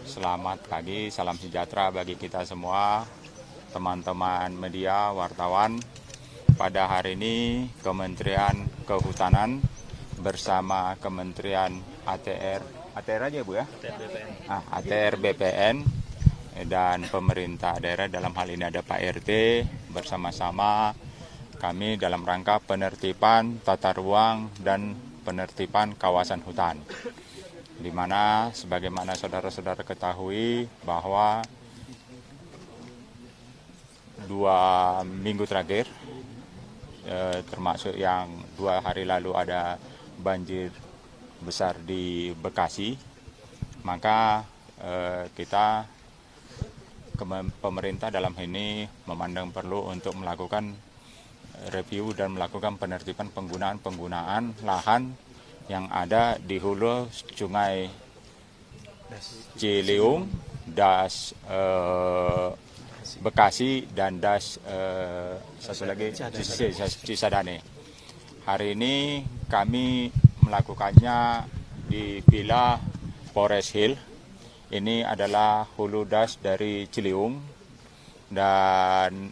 Selamat pagi, salam sejahtera bagi kita semua, teman-teman media, wartawan. Pada hari ini Kementerian Kehutanan bersama Kementerian ATR aja Bu ya? ATR BPN dan pemerintah daerah, dalam hal ini ada Pak RT, bersama-sama kami dalam rangka penertiban tata ruang dan penertiban kawasan hutan. Di mana sebagaimana saudara-saudara ketahui bahwa 2 minggu terakhir, termasuk yang 2 hari lalu ada banjir besar di Bekasi, maka kita pemerintah dalam ini memandang perlu untuk melakukan review dan melakukan penertiban penggunaan lahan yang ada di hulu Sungai Ciliwung, Das Bekasi, dan Das satu lagi Cisadane. Hari ini kami melakukannya di Villa Forest Hill. Ini adalah hulu Das dari Ciliwung, dan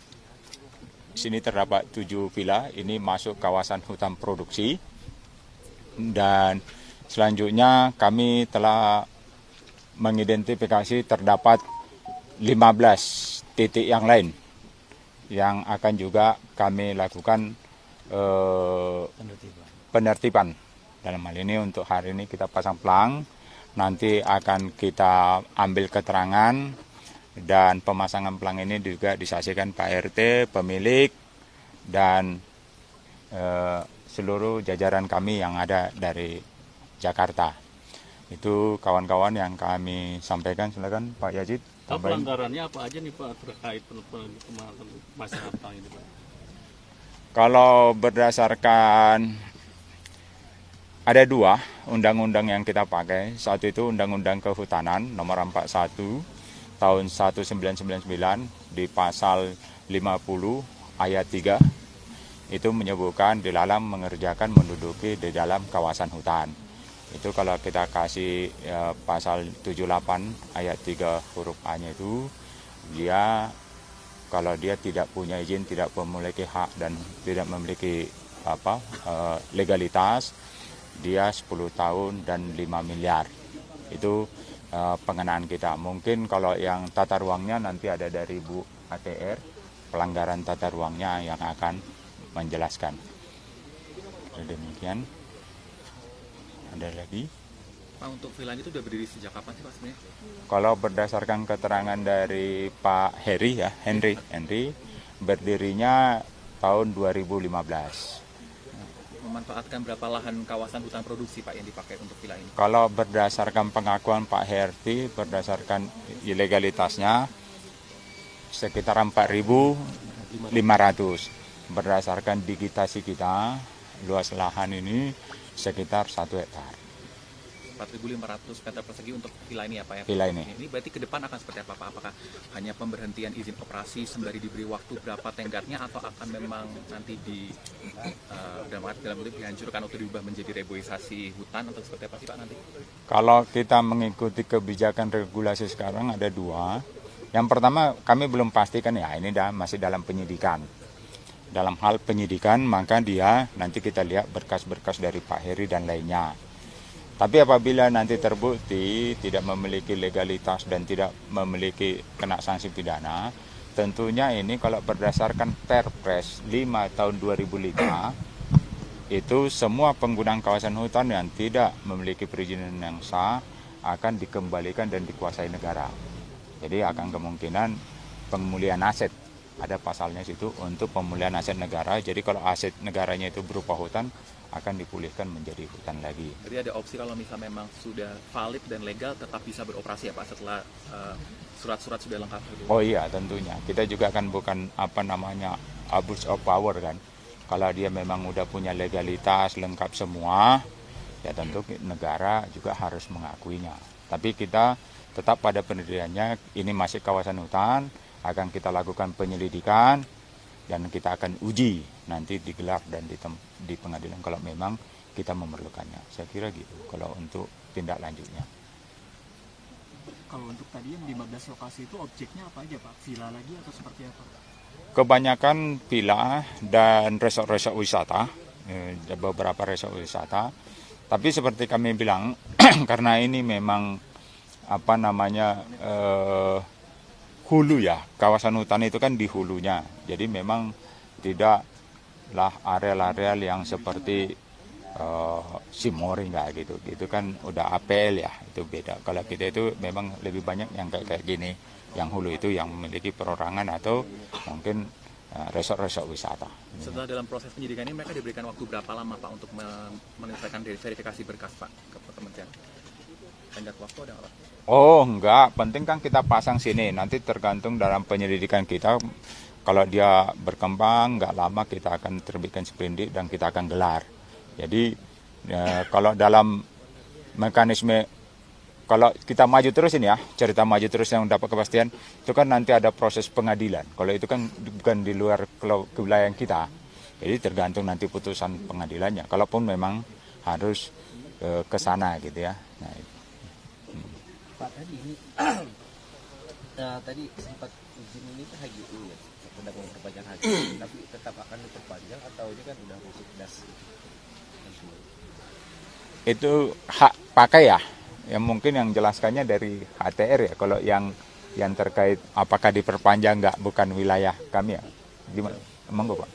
sini terdapat 7 villa. Ini masuk kawasan hutan produksi. Dan selanjutnya kami telah mengidentifikasi terdapat 15 titik yang lain yang akan juga kami lakukan penertiban. Dalam hal ini untuk hari ini kita pasang pelang, nanti akan kita ambil keterangan, dan pemasangan pelang ini juga disaksikan Pak RT, pemilik, dan seluruh jajaran kami yang ada dari Jakarta. Itu kawan-kawan yang kami sampaikan. Silakan Pak Yazid. Pelanggarannya apa aja nih Pak terkait pemasangan pelang ini Pak? Kalau berdasarkan, ada 2 undang-undang yang kita pakai. Satu itu Undang-Undang Kehutanan nomor 41 tahun 1999 di pasal 50 ayat 3. Itu menyebutkan dilarang mengerjakan menduduki di dalam kawasan hutan. Itu kalau kita kasih pasal 78 ayat 3 huruf A-nya itu, dia kalau dia tidak punya izin, tidak memiliki hak dan tidak memiliki legalitas, dia 10 tahun dan 5 miliar. Itu pengenaan kita. Mungkin kalau yang tata ruangnya nanti ada dari Bu ATR, pelanggaran tata ruangnya yang akan menjelaskan. Demikian. Ada lagi? Pak, untuk villa itu sudah berdiri sejak kapan sih Pak sebenarnya? Kalau berdasarkan keterangan dari Pak Henry, berdirinya tahun 2015. Memanfaatkan berapa lahan kawasan hutan produksi Pak yang dipakai untuk villa ini? Kalau berdasarkan pengakuan Pak Herti, berdasarkan ilegalitasnya sekitar 4.500. Berdasarkan digitasi kita, luas lahan ini sekitar 1 hektar. 4.500 meter persegi untuk villa ini ya Pak ya? Villa ini. Ini berarti ke depan akan seperti apa Pak? Apakah hanya pemberhentian izin operasi sembari diberi waktu berapa tenggatnya, atau akan memang nanti dalam dihancurkan atau diubah menjadi reboisasi hutan, atau seperti apa sih Pak nanti? Kalau kita mengikuti kebijakan regulasi sekarang ada 2. Yang pertama, kami belum pastikan ya, ini masih dalam penyidikan. Dalam hal penyidikan, maka dia nanti kita lihat berkas-berkas dari Pak Heri dan lainnya. Tapi apabila nanti terbukti tidak memiliki legalitas dan tidak memiliki kena sanksi pidana, tentunya ini kalau berdasarkan Perpres 5 tahun 2005, itu semua penggunaan kawasan hutan yang tidak memiliki perizinan yang sah akan dikembalikan dan dikuasai negara. Jadi akan kemungkinan pemulihan aset. Ada pasalnya situ untuk pemulihan aset negara. Jadi kalau aset negaranya itu berupa hutan, akan dipulihkan menjadi hutan lagi. Jadi ada opsi kalau misalnya memang sudah valid dan legal tetap bisa beroperasi ya Pak setelah surat-surat sudah lengkap? Oh iya, tentunya. Kita juga kan bukan abuse of power kan. Kalau dia memang udah punya legalitas lengkap semua, ya tentu negara juga harus mengakuinya. Tapi kita tetap pada pendiriannya, ini masih kawasan hutan, akan kita lakukan penyelidikan dan kita akan uji nanti digelar dan di pengadilan kalau memang kita memerlukannya. Saya kira gitu kalau untuk tindak lanjutnya. Kalau untuk tadi yang 15 lokasi itu objeknya apa aja Pak? Villa lagi atau seperti apa? Kebanyakan villa dan resort-resort wisata, beberapa resort wisata. Tapi seperti kami bilang, karena ini memang hulu ya, kawasan hutan itu kan di hulunya. Jadi memang tidaklah areal-areal yang seperti Simori nggak gitu. Gitu kan udah APL ya, itu beda. Kalau kita itu memang lebih banyak yang kayak gini. Yang hulu itu yang memiliki perorangan atau mungkin resort-resort wisata. Setelah dalam proses penyidikan ini mereka diberikan waktu berapa lama Pak untuk menyelesaikan verifikasi berkas Pak ke kementerian? Tenggat waktu ada nggak Pak? Oh enggak, penting kan kita pasang sini. Nanti tergantung dalam penyelidikan kita. Kalau dia berkembang nggak lama kita akan terbitkan sprindik dan kita akan gelar. Jadi kalau dalam mekanisme, kalau kita maju terus ini ya, cerita maju terus yang dapat kepastian, itu kan nanti ada proses pengadilan. Kalau itu kan bukan di luar kewilayahan kita, jadi tergantung nanti putusan pengadilannya. Kalaupun memang harus ke sana gitu ya. Nah, Pak tadi ini tadi sempat izin ini ke HGU ya, sudah memperpanjang HGU, tapi tetap akan diperpanjang atau ini kan udah masuk das? itu hak pakai ya. Yang mungkin yang jelaskannya dari HTR ya, kalau yang terkait apakah diperpanjang nggak, bukan wilayah kami ya. Gimana? Monggo Pak.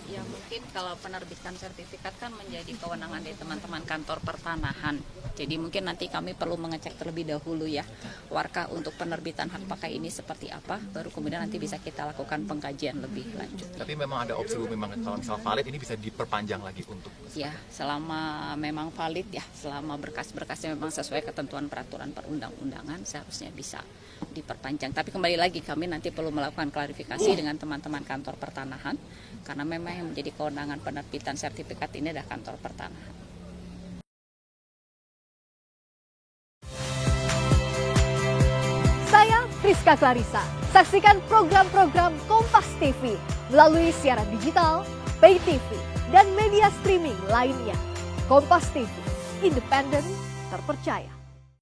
Ya mungkin kalau penerbitan sertifikat kan menjadi kewenangan dari teman-teman kantor pertanahan. Jadi mungkin nanti kami perlu mengecek terlebih dahulu ya, warkah untuk penerbitan hak pakai ini seperti apa, baru kemudian nanti bisa kita lakukan pengkajian lebih lanjut. Tapi memang ada opsi memang kalau misal valid ini bisa diperpanjang lagi untuk? Ya, selama memang valid ya, selama berkas-berkasnya memang sesuai ketentuan peraturan perundang-undangan, seharusnya bisa diperpanjang. Tapi kembali lagi kami nanti perlu melakukan klarifikasi dengan teman-teman kantor pertanahan, karena memang yang menjadi kewenangan penerbitan sertifikat ini adalah kantor pertanahan. Saya Priska Clarissa. Saksikan program-program Kompas TV melalui siaran digital, pay TV, dan media streaming lainnya. Kompas TV, independen, terpercaya.